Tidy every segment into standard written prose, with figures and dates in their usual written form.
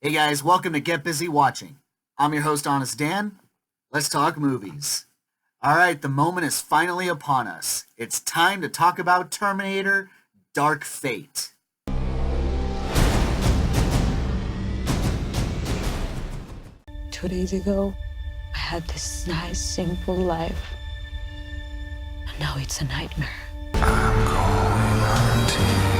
Hey guys, welcome to Get Busy Watching. I'm your host, Honest Dan. Let's talk movies. All right, the moment is finally upon us. It's time to talk about Terminator Dark Fate. 2 days ago, I had this nice, simple life. And now it's a nightmare. I'm going hunting.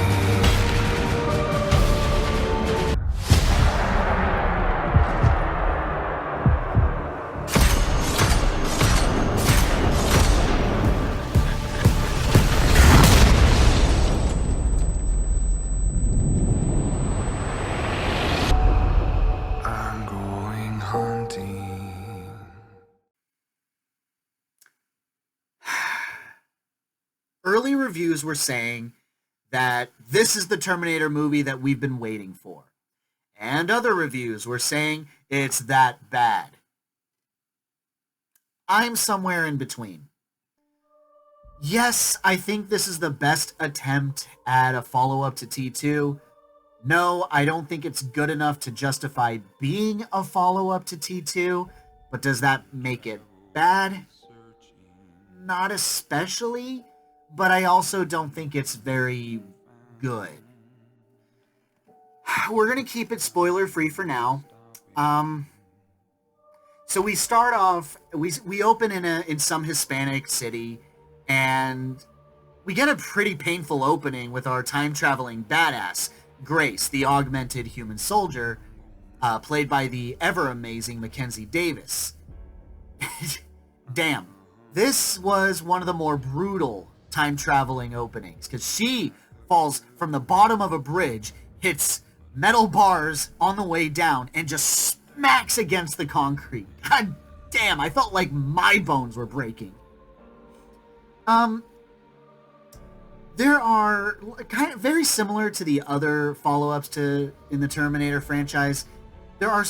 I'm going hunting. Early reviews were saying that this is the Terminator movie that we've been waiting for. And other reviews were saying it's that bad. I'm somewhere in between. Yes, I think this is the best attempt at a follow-up to T2. No, I don't think it's good enough to justify being a follow-up to T2, but does that make it bad? Not especially, but I also don't think it's very good. We're going to keep it spoiler-free for now. So we start off, we open in some Hispanic city, and we get a pretty painful opening with our time-traveling badass, Grace, the augmented human soldier, played by the ever-amazing Mackenzie Davis. Damn, this was one of the more brutal time-traveling openings, because she falls from the bottom of a bridge, hits metal bars on the way down, and just smacks against the concrete. God damn, I felt like my bones were breaking. There are kind of very similar to the other follow-ups to in the Terminator franchise. There are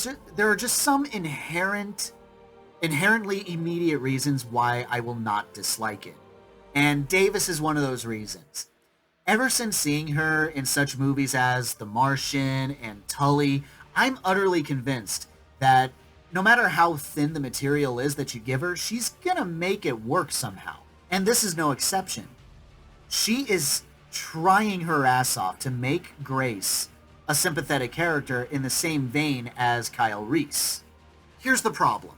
just some inherently immediate reasons why I will not dislike it. And Davis is one of those reasons. Ever since seeing her in such movies as The Martian and Tully, I'm utterly convinced that no matter how thin the material is that you give her, she's gonna make it work somehow. And this is no exception. She is trying her ass off to make Grace a sympathetic character in the same vein as Kyle Reese. Here's the problem.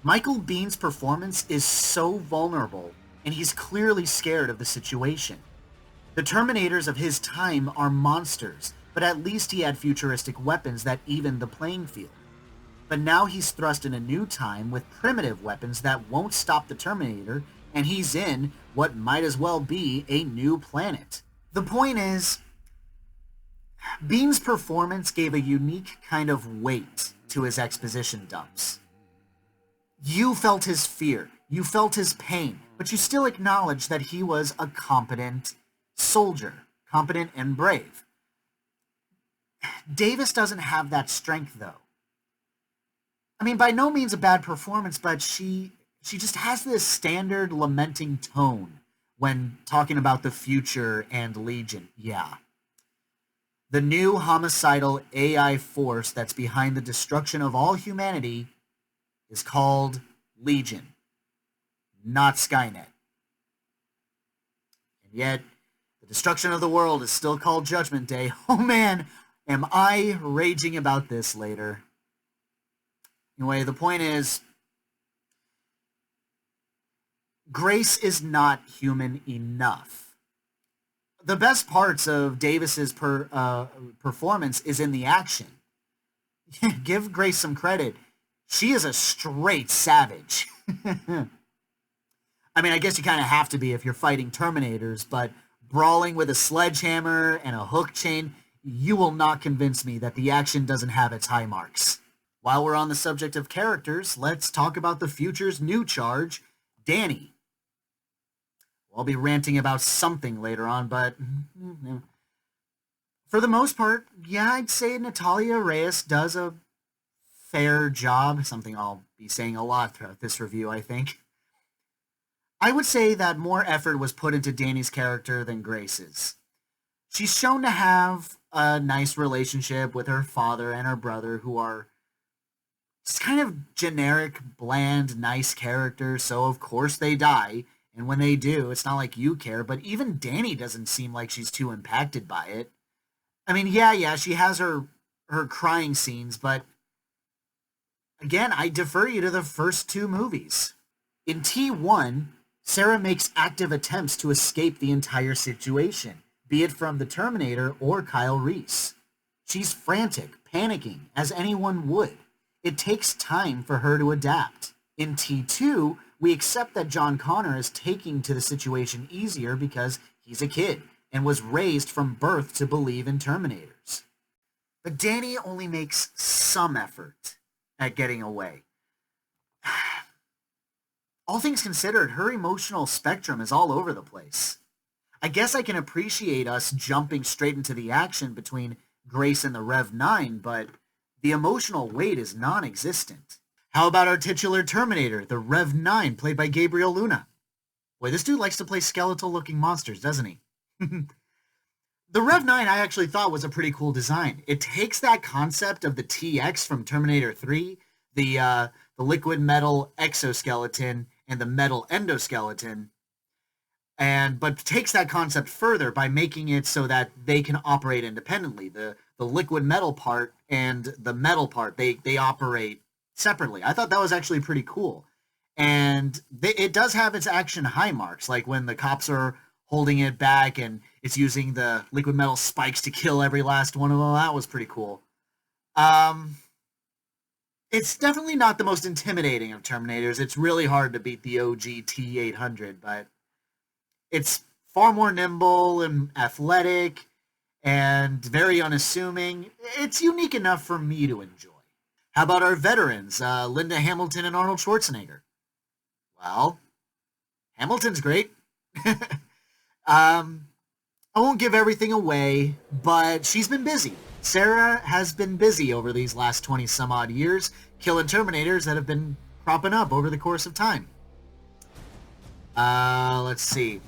Michael Bihn's performance is so vulnerable, and he's clearly scared of the situation. The Terminators of his time are monsters, but at least he had futuristic weapons that evened the playing field. But now he's thrust in a new time with primitive weapons that won't stop the Terminator, and he's in what might as well be a new planet. The point is, Bihn's performance gave a unique kind of weight to his exposition dumps. You felt his fear, you felt his pain, but you still acknowledged that he was a competent soldier, competent and brave. Davis doesn't have that strength, though. I mean, by no means a bad performance, but she just has this standard lamenting tone when talking about the future and Legion. Yeah. The new homicidal AI force that's behind the destruction of all humanity is called Legion, not Skynet. And yet, the destruction of the world is still called Judgment Day. Oh man, am I raging about this later. Anyway, the point is, Grace is not human enough. The best parts of Davis's performance is in the action. Give Grace some credit. She is a straight savage. I mean, I guess you kind of have to be if you're fighting Terminators, but brawling with a sledgehammer and a hook chain, you will not convince me that the action doesn't have its high marks. While we're on the subject of characters, let's talk about the future's new charge, Danny. I'll be ranting about something later on, but for the most part, yeah, I'd say Natalia Reyes does a fair job, something I'll be saying a lot throughout this review, I think. I would say that more effort was put into Danny's character than Grace's. She's shown to have a nice relationship with her father and her brother, who are just kind of generic, bland, nice characters. So of course they die, and when they do, it's not like you care. But even Danny doesn't seem like she's too impacted by it. I mean, yeah, she has her crying scenes, but again, I defer you to the first two movies. In T1, Sarah makes active attempts to escape the entire situation, be it from the Terminator or Kyle Reese. She's frantic, panicking, as anyone would. It takes time for her to adapt. In T2, we accept that John Connor is taking to the situation easier because he's a kid and was raised from birth to believe in Terminators. But Danny only makes some effort at getting away. All things considered, her emotional spectrum is all over the place. I guess I can appreciate us jumping straight into the action between Grace and the Rev 9, but the emotional weight is non-existent. How about our titular Terminator, the Rev 9, played by Gabriel Luna? Boy, this dude likes to play skeletal-looking monsters, doesn't he? The Rev 9 I actually thought was a pretty cool design. It takes that concept of the TX from Terminator 3, the liquid metal exoskeleton and the metal endoskeleton, but takes that concept further by making it so that they can operate independently. The liquid metal part and the metal part, they operate separately. I thought that was actually pretty cool. And it does have its action high marks, like when the cops are holding it back and it's using the liquid metal spikes to kill every last one of them. That was pretty cool. It's definitely not the most intimidating of Terminators. It's really hard to beat the OG T-800, but it's far more nimble and athletic and very unassuming. It's unique enough for me to enjoy. How about our veterans, Linda Hamilton and Arnold Schwarzenegger? Well, Hamilton's great. I won't give everything away, but she's been busy. Sarah has been busy over these last 20 some odd years, killing Terminators that have been cropping up over the course of time. Let's see.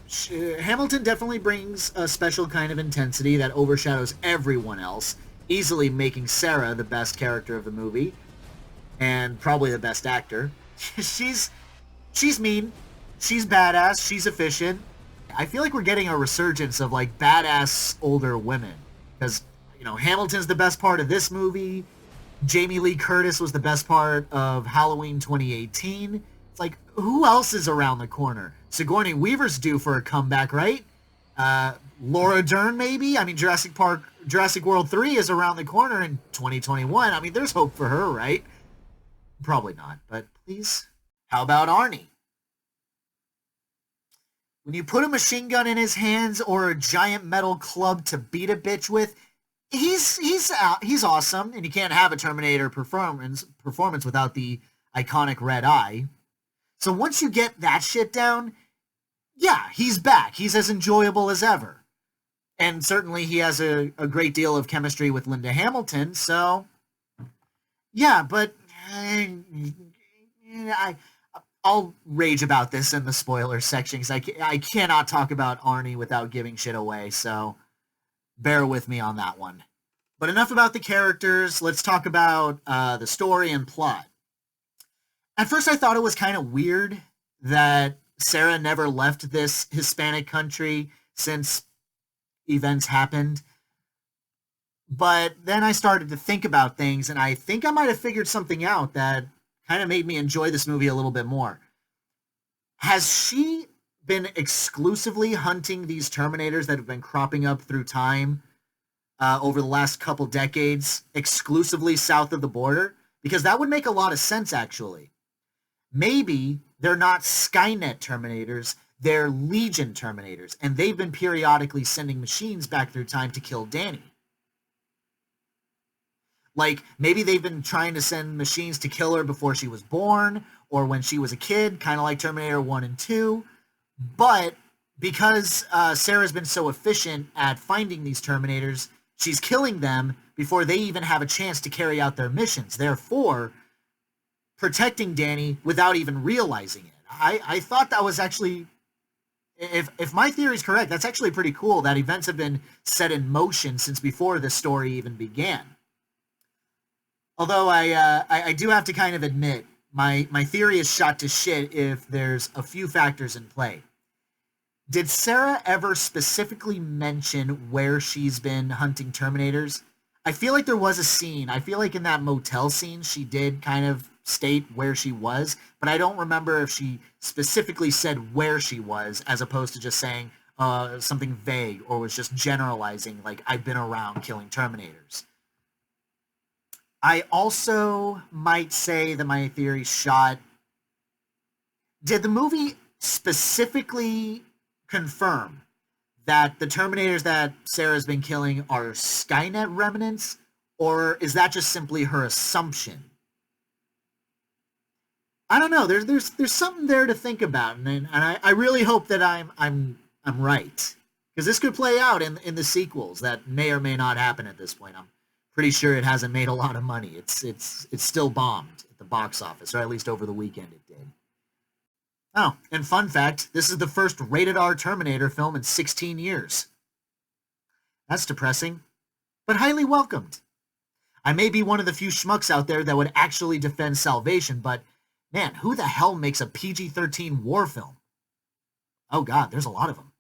Hamilton definitely brings a special kind of intensity that overshadows everyone else, easily making Sarah the best character of the movie, and probably the best actor. She's mean, she's badass, she's efficient. I feel like we're getting a resurgence of like badass older women, because Hamilton's the best part of this movie. Jamie Lee Curtis was the best part of Halloween 2018. It's like, who else is around the corner? Sigourney Weaver's due for a comeback, right? Laura Dern, maybe? I mean, Jurassic World 3 is around the corner in 2021. I mean, there's hope for her, right? Probably not, but please. How about Arnie? When you put a machine gun in his hands or a giant metal club to beat a bitch with, he's awesome, and you can't have a Terminator performance without the iconic red eye. So once you get that shit down, yeah, he's back. He's as enjoyable as ever. And certainly he has a great deal of chemistry with Linda Hamilton, so yeah, but I'll rage about this in the spoiler section because I cannot talk about Arnie without giving shit away, so bear with me on that one. But enough about the characters. Let's talk about the story and plot. At first I thought it was kind of weird that Sarah never left this Hispanic country since events happened. But then I started to think about things, and I think I might have figured something out that kind of made me enjoy this movie a little bit more. Has she been exclusively hunting these Terminators that have been cropping up through time over the last couple decades, exclusively south of the border? Because that would make a lot of sense, actually. Maybe they're not Skynet Terminators, they're Legion Terminators, and they've been periodically sending machines back through time to kill Danny. Like, maybe they've been trying to send machines to kill her before she was born, or when she was a kid, kind of like Terminator 1 and 2. But because Sarah's been so efficient at finding these Terminators, she's killing them before they even have a chance to carry out their missions. Therefore, protecting Danny without even realizing it. I thought that was actually If my theory is correct, that's actually pretty cool that events have been set in motion since before this story even began. Although I do have to kind of admit, my theory is shot to shit if there's a few factors in play. Did Sarah ever specifically mention where she's been hunting Terminators? I feel like there was a scene. I feel like in that motel scene, she did kind of state where she was, but I don't remember if she specifically said where she was, as opposed to just saying something vague, or was just generalizing, like, I've been around killing Terminators. I also might say that my theory shot. Did the movie specifically confirm that the Terminators that Sarah's been killing are Skynet remnants, or is that just simply her assumption? I don't know. There's something there to think about, and I really hope that I'm right, because this could play out in the sequels that may or may not happen at this point. I'm pretty sure it hasn't made a lot of money. It's still bombed at the box office, or at least over the weekend it did. Oh, and fun fact, this is the first rated R Terminator film in 16 years. That's depressing, but highly welcomed. I may be one of the few schmucks out there that would actually defend Salvation, but man, who the hell makes a PG-13 war film? Oh god, there's a lot of them.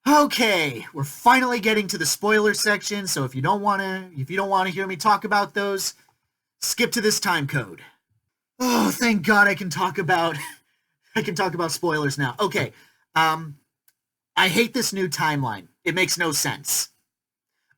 Okay, we're finally getting to the spoiler section, so if you don't want to hear me talk about those, skip to this time code. Oh, thank God I can talk about spoilers now. Okay. I hate this new timeline. It makes no sense.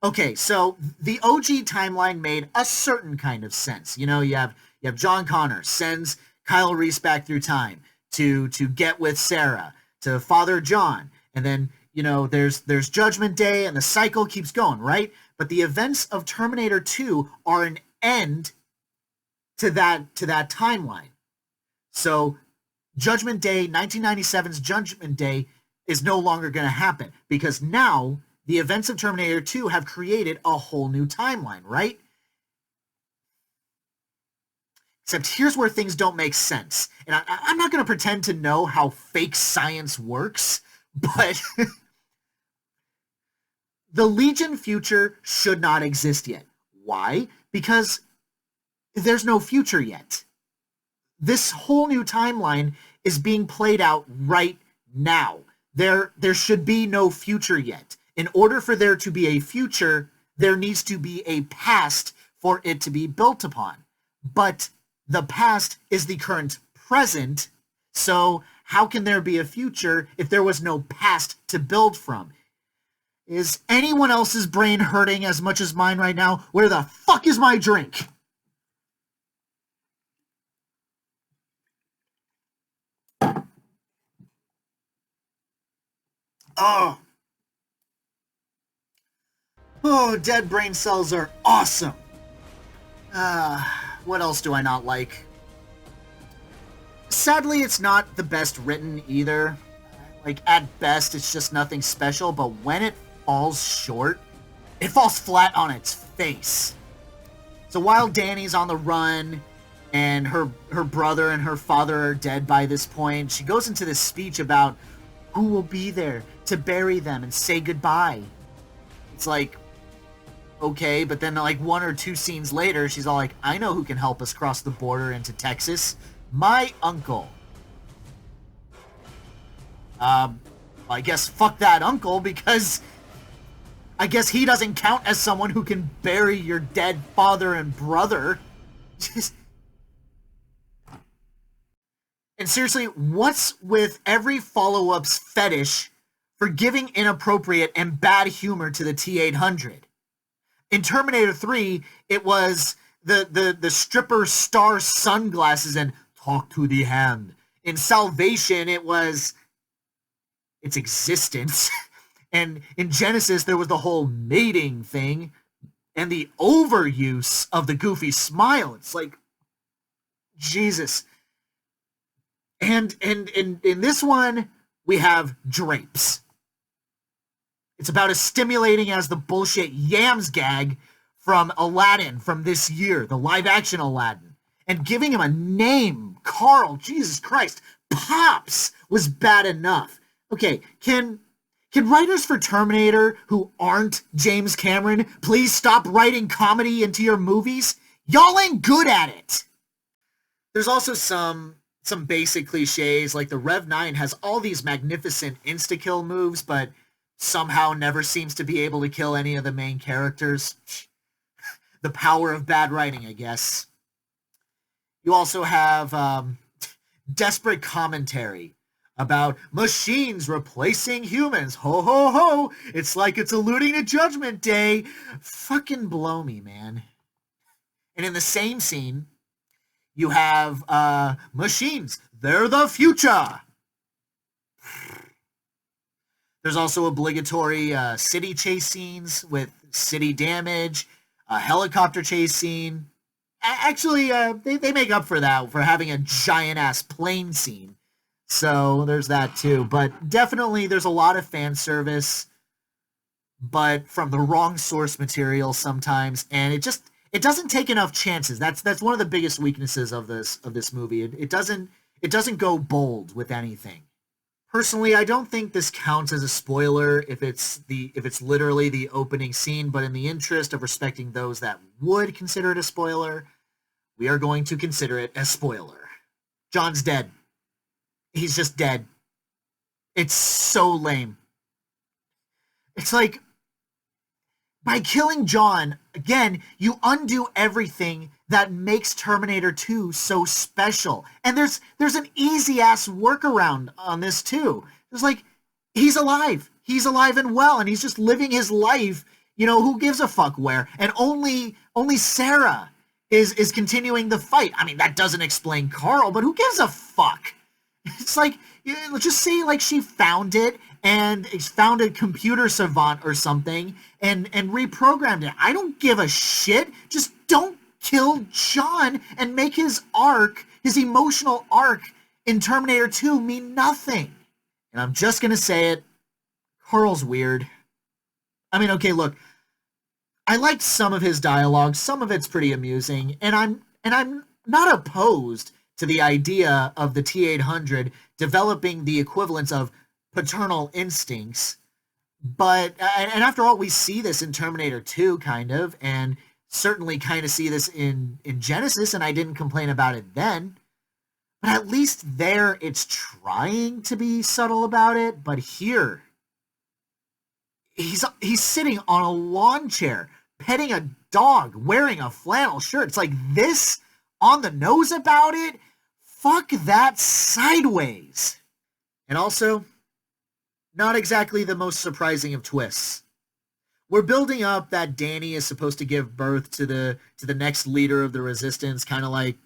Okay, so the OG timeline made a certain kind of sense. You know, you have John Connor sends Kyle Reese back through time to get with Sarah, to Father John, and then, you know, there's Judgment Day, and the cycle keeps going, right? But the events of Terminator 2 are an end to that timeline. So Judgment Day, 1997's Judgment Day, is no longer going to happen, because now the events of Terminator 2 have created a whole new timeline, right? Except here's where things don't make sense. And I'm not going to pretend to know how fake science works, but the Legion future should not exist yet. Why? Because there's no future yet. This whole new timeline is being played out right now. There should be no future yet. In order for there to be a future, there needs to be a past for it to be built upon. But the past is the current present, so how can there be a future if there was no past to build from? Is anyone else's brain hurting as much as mine right now? Where the fuck is my drink? Oh. Oh, dead brain cells are awesome. What else do I not like? Sadly, it's not the best written either. Like, at best, it's just nothing special, but when it falls short, it falls flat on its face. So while Danny's on the run, and her brother and her father are dead by this point, she goes into this speech about who will be there to bury them and say goodbye. It's like, okay, but then like one or two scenes later, she's all like, I know who can help us cross the border into Texas. My uncle. I guess fuck that uncle, because I guess he doesn't count as someone who can bury your dead father and brother. And seriously, what's with every follow-up's fetish for giving inappropriate and bad humor to the T-800? In Terminator 3, it was the stripper star sunglasses and talk to the hand. In Salvation, it was its existence. And in Genesis, there was the whole mating thing and the overuse of the goofy smile. It's like, Jesus. And in this one, we have drapes. It's about as stimulating as the bullshit Yams gag from Aladdin from this year, the live-action Aladdin. And giving him a name, Carl, Jesus Christ, Pops, was bad enough. Okay, can writers for Terminator who aren't James Cameron please stop writing comedy into your movies? Y'all ain't good at it. There's also some basic cliches, like the Rev 9 has all these magnificent insta-kill moves, but somehow never seems to be able to kill any of the main characters. The power of bad writing, I guess. You also have desperate commentary about machines replacing humans. Ho, ho, ho. It's like it's alluding to Judgment Day. Fucking blow me, man. And in the same scene, you have machines. They're the future. There's also obligatory city chase scenes with city damage, a helicopter chase scene. Actually, they make up for that for having a giant-ass plane scene. So there's that too. But definitely there's a lot of fan service, but from the wrong source material sometimes, and it doesn't take enough chances. That's one of the biggest weaknesses of this movie. It doesn't go bold with anything. Personally, I don't think this counts as a spoiler if it's literally the opening scene, but in the interest of respecting those that would consider it a spoiler, we are going to consider it a spoiler. John's dead. He's just dead. It's so lame. It's like, by killing John, again, you undo everything that makes Terminator 2 so special. And there's an easy-ass workaround on this, too. It's like, he's alive. He's alive and well, and he's just living his life, who gives a fuck where. And only Sarah is continuing the fight. I mean, that doesn't explain Carl, but who gives a fuck? It's like, let's just say, like, she found it, and found a computer savant or something and reprogrammed it. I don't give a shit. Just don't kill John and make his emotional arc in Terminator 2 mean nothing. And I'm just going to say it. Carl's weird. I mean, okay, look. I liked some of his dialogue. Some of it's pretty amusing. And I'm not opposed to the idea of the T-800 developing the equivalence of paternal instincts, but and after all, we see this in Terminator 2 kind of, and certainly kind of see this in Genesis, and I didn't complain about it then, but at least there it's trying to be subtle about it. But here he's sitting on a lawn chair petting a dog wearing a flannel shirt. It's like, this on the nose about it? Fuck that sideways. And also, not exactly the most surprising of twists. We're building up that Danny is supposed to give birth to the next leader of the Resistance, kind of like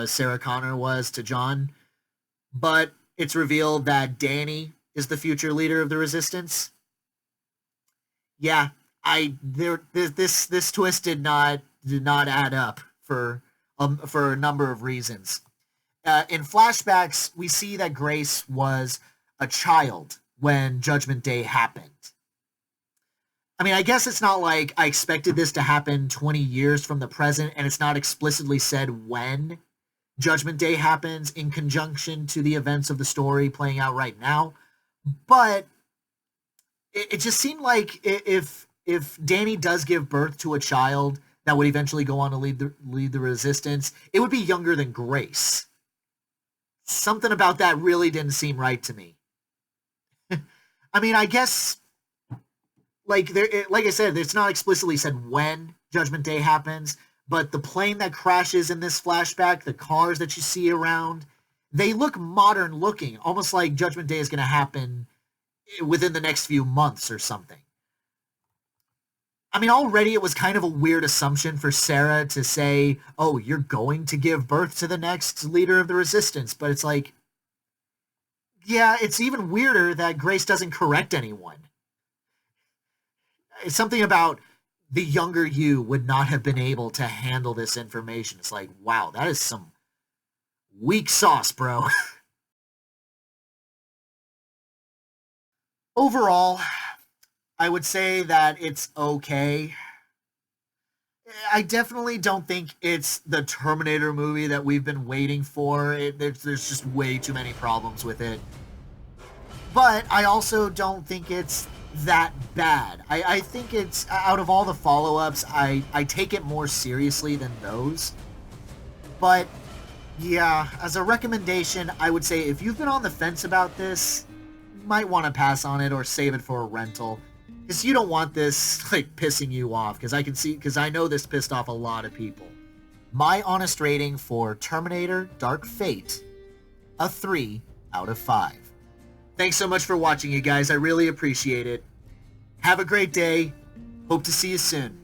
Sarah Connor was to John. But it's revealed that Danny is the future leader of the Resistance. Yeah, this twist did not add up for a number of reasons. In flashbacks, we see that Grace was a child when Judgment Day happened. I mean, I guess it's not like I expected this to happen 20 years from the present, and it's not explicitly said when Judgment Day happens in conjunction to the events of the story playing out right now. But it just seemed like if Danny does give birth to a child that would eventually go on to lead the Resistance, it would be younger than Grace. Something about that really didn't seem right to me. I mean, I guess, like I said, it's not explicitly said when Judgment Day happens, but the plane that crashes in this flashback, the cars that you see around, they look modern looking, almost like Judgment Day is going to happen within the next few months or something. I mean, already it was kind of a weird assumption for Sarah to say, oh, you're going to give birth to the next leader of the Resistance, but it's like, yeah, it's even weirder that Grace doesn't correct anyone. It's something about the younger you would not have been able to handle this information. It's like, wow, that is some weak sauce, bro. Overall, I would say that it's okay. I definitely don't think it's the Terminator movie that we've been waiting for. There's just way too many problems with it. But I also don't think it's that bad. I think it's, out of all the follow-ups, I take it more seriously than those. But yeah, as a recommendation, I would say if you've been on the fence about this, you might want to pass on it or save it for a rental. Because you don't want this, like, pissing you off. Because I know this pissed off a lot of people. My honest rating for Terminator Dark Fate, a 3 out of 5. Thanks so much for watching, you guys. I really appreciate it. Have a great day. Hope to see you soon.